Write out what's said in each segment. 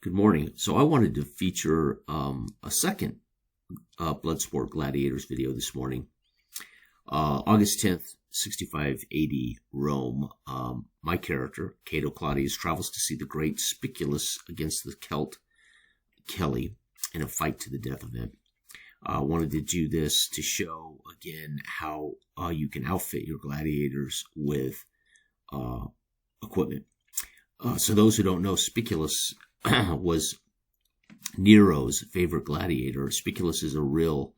Good morning. So I wanted to feature a second Bloodsport Gladiators video this morning. August 10th, 65 AD, Rome. My character, Cato Claudius, travels to see the great Spiculus against the Celt Cealaigh in a fight to the death event. I wanted to do this to show again how you can outfit your gladiators with equipment. So those who don't know, Spiculus was Nero's favorite gladiator. Spiculus is a real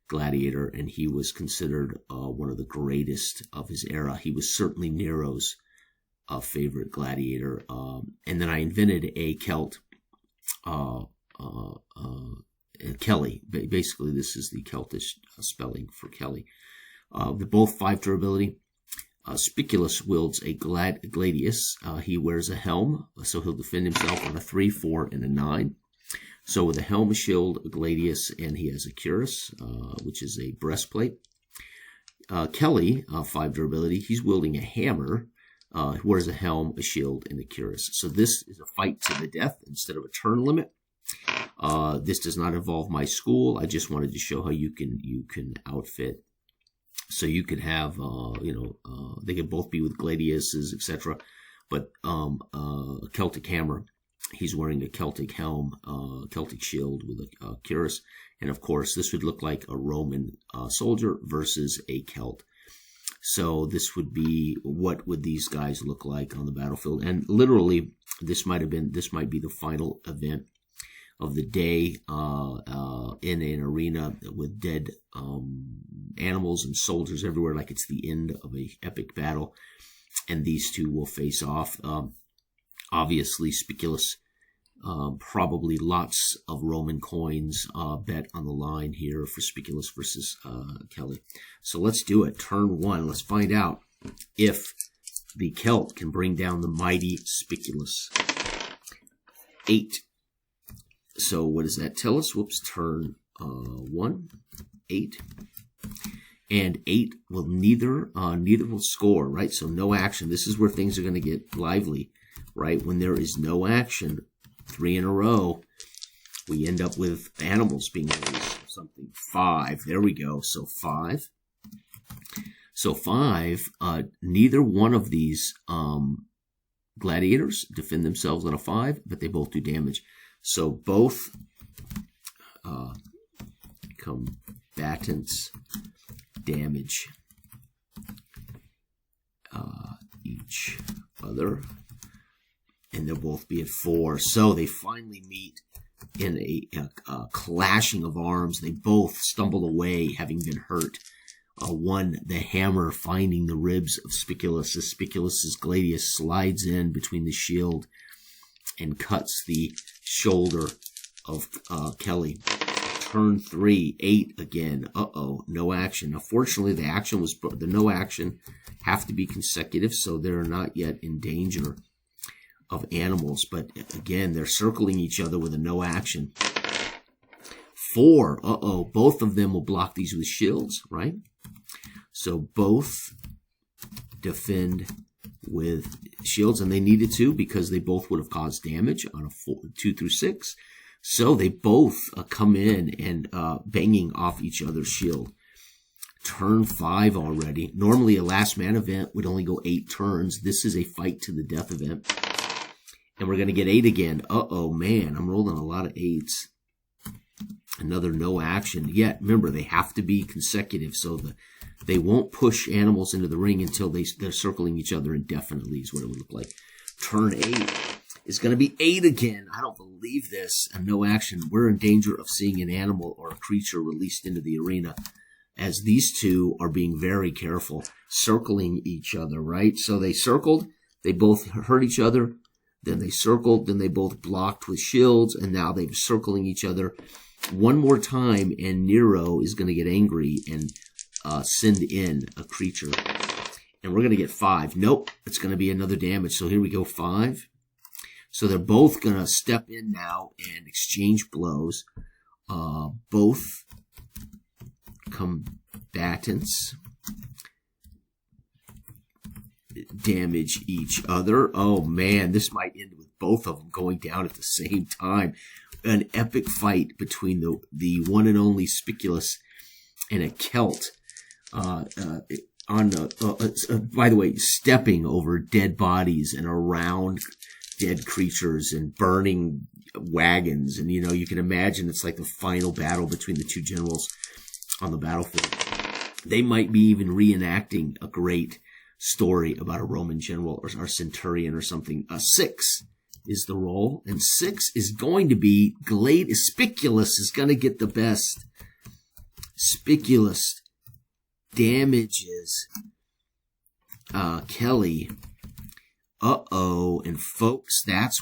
gladiator, and he was considered one of the greatest of his era. He was certainly Nero's favorite gladiator. And then I invented a Celt, Cealaigh. Basically, this is the Celtish spelling for Cealaigh. They're both 5 durability. Spiculus wields a gladius. He wears a helm, so he'll defend himself on a 3, 4, and a 9. So with a helm, a shield, a gladius, and he has a cuirass, which is a breastplate. Cealaigh, 5 durability, he's wielding a hammer. He wears a helm, a shield, and a cuirass. So this is a fight to the death instead of a turn limit. This does not involve my school. I just wanted to show how you can outfit. So you could have, they could both be with gladiuses, etc. But a Celtic hammer, he's wearing a Celtic helm, Celtic shield with a cuirass. And of course, this would look like a Roman soldier versus a Celt. So this would be, what would these guys look like on the battlefield? And literally, this might be the final event of the day in an arena with dead animals and soldiers everywhere, like it's the end of a epic battle, and these two will face off. Obviously, Spiculus, probably lots of Roman coins bet on the line here for Spiculus versus Cealaigh. So let's do it. Turn 1. Let's find out if the Celt can bring down the mighty Spiculus. 8. So what does that tell us? Whoops, turn 1, 8. And 8 will neither will score, right? So no action. This is where things are going to get lively, right? When there is no action, 3 in a row, we end up with animals being released or something. 5, there we go. So 5. So 5, neither one of these gladiators defend themselves on a 5, but they both do damage. So both combatants damage each other, and they'll both be at 4. So they finally meet in a clashing of arms. They both stumble away, having been hurt. One, the hammer finding the ribs of Spiculus. As Spiculus's gladius slides in between the shield and cuts the shoulder of Cealaigh. Turn 3, 8 again. No action. Now, fortunately, the no action have to be consecutive, so they're not yet in danger of animals. But again, they're circling each other with a no action. 4, both of them will block these with shields, right? So both defend with shields, and they needed to because they both would have caused damage on a 2 through 6. So they both come in and banging off each other's shield. Turn 5 already. Normally a last man event would only go 8 turns. This is a fight to the death event. And we're going to get 8 again. Man, I'm rolling a lot of 8s. Another no action. Yet, remember, they have to be consecutive, so they won't push animals into the ring until they're circling each other indefinitely, is what it would look like. Turn 8 is going to be 8 again. I don't believe this. And no action. We're in danger of seeing an animal or a creature released into the arena, as these two are being very careful, circling each other, right? So they circled, they both hurt each other, then they circled, then they both blocked with shields, and now they're circling each other one more time, and Nero is going to get angry and send in a creature. And we're going to get 5. Nope, it's going to be another damage. So here we go, 5. So they're both going to step in now and exchange blows. Both combatants damage each other. Oh man, this might end with both of them going down at the same time. An epic fight between the one and only Spiculus and a Celt. By the way, stepping over dead bodies and around dead creatures and burning wagons. And, you can imagine it's like the final battle between the two generals on the battlefield. They might be even reenacting a great story about a Roman general or centurion or something. 6 is the roll, and 6 is going to be Spiculus is going to get the best. Spiculus damages Cealaigh. And folks, that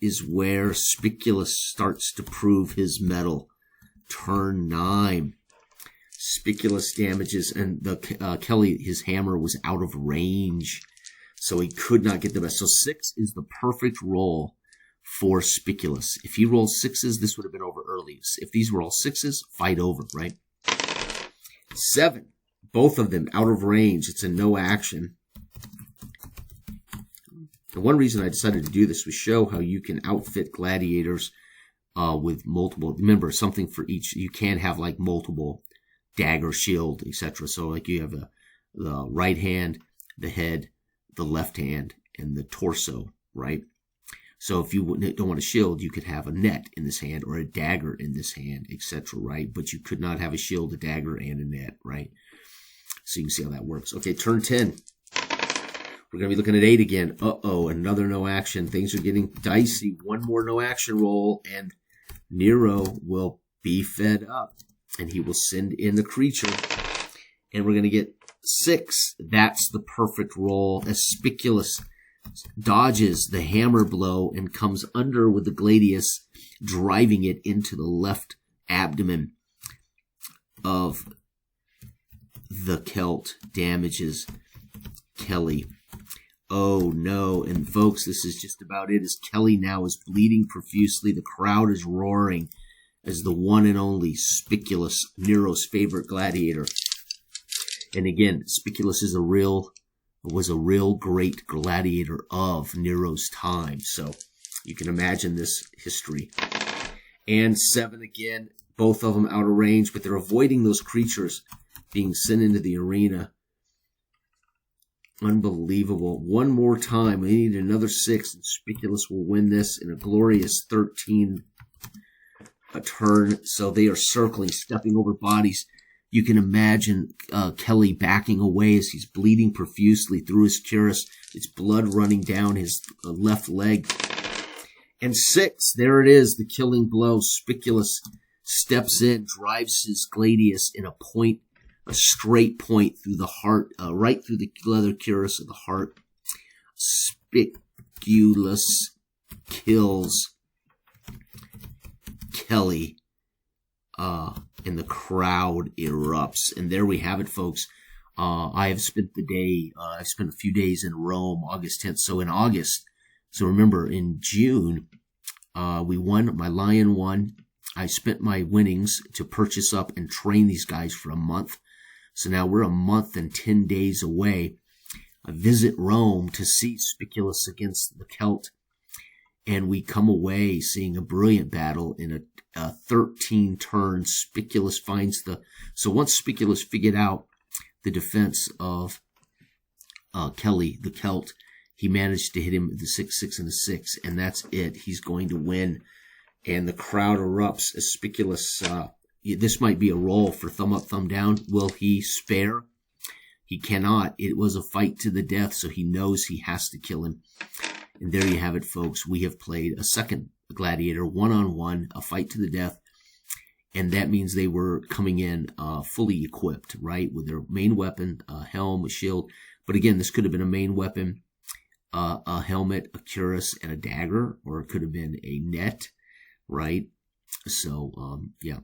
is where Spiculus starts to prove his mettle. Turn 9. Spiculus damages, and Cealaigh, his hammer was out of range, so he could not get the best. So 6 is the perfect roll for Spiculus. If he rolled 6s, this would have been over early. If these were all 6s, fight over, right? 7, both of them out of range. It's a no action. And one reason I decided to do this was show how you can outfit gladiators with multiple. Remember, something for each. You can have like multiple dagger, shield, etc. So like you have the right hand, the head, the left hand, and the torso, right? So if you don't want a shield, you could have a net in this hand or a dagger in this hand, etc., right? But you could not have a shield, a dagger, and a net, right? So you can see how that works. Okay, turn 10. We're going to be looking at 8 again. Another no action. Things are getting dicey. One more no action roll, and Nero will be fed up, and he will send in the creature. And we're going to get 6. That's the perfect roll as Spiculus dodges the hammer blow and comes under with the gladius, driving it into the left abdomen of the Celt. Damages Cealaigh. Oh no, and folks, this is just about it, as Cealaigh now is bleeding profusely. The crowd is roaring as the one and only Spiculus, Nero's favorite gladiator. And again, Spiculus was a real great gladiator of Nero's time. So you can imagine this history. And 7 again, both of them out of range, but they're avoiding those creatures being sent into the arena. Unbelievable. One more time. We need another 6, and Spiculus will win this in a glorious 13 turn. So they are circling, stepping over bodies. You can imagine Cealaigh backing away as he's bleeding profusely through his cuirass. It's blood running down his left leg. And 6, there it is, the killing blow. Spiculus steps in, drives his gladius in a straight point through the heart, right through the leather cuirass of the heart. Spiculus kills Cealaigh, and the crowd erupts. And there we have it, folks. I have spent I've spent a few days in Rome, August 10th. So in August, so remember, in June, we won, my Lion won. I spent my winnings to purchase up and train these guys for a month. So now we're a month and 10 days away. I visit Rome to see Spiculus against the Celt, and we come away seeing a brilliant battle in a 13 turn. Spiculus finds so once Spiculus figured out the defense of Cealaigh, the Celt, he managed to hit him with the 6, and a 6, and that's it. He's going to win. And the crowd erupts as Spiculus, this might be a roll for thumb up, thumb down. Will he spare? He cannot. It was a fight to the death, so he knows he has to kill him. And there you have it, folks. We have played a second gladiator, one-on-one, a fight to the death. And that means they were coming in fully equipped, right, with their main weapon, a helm, a shield. But again, this could have been a main weapon, a helmet, a cuirass, and a dagger, or it could have been a net, right? So, yeah.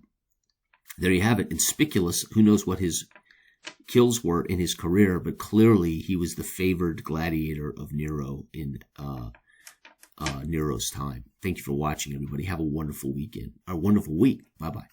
There you have it. And Spiculus, who knows what his kills were in his career, but clearly he was the favored gladiator of Nero in Nero's time. Thank you for watching, everybody. Have a wonderful weekend, or wonderful week. Bye-bye.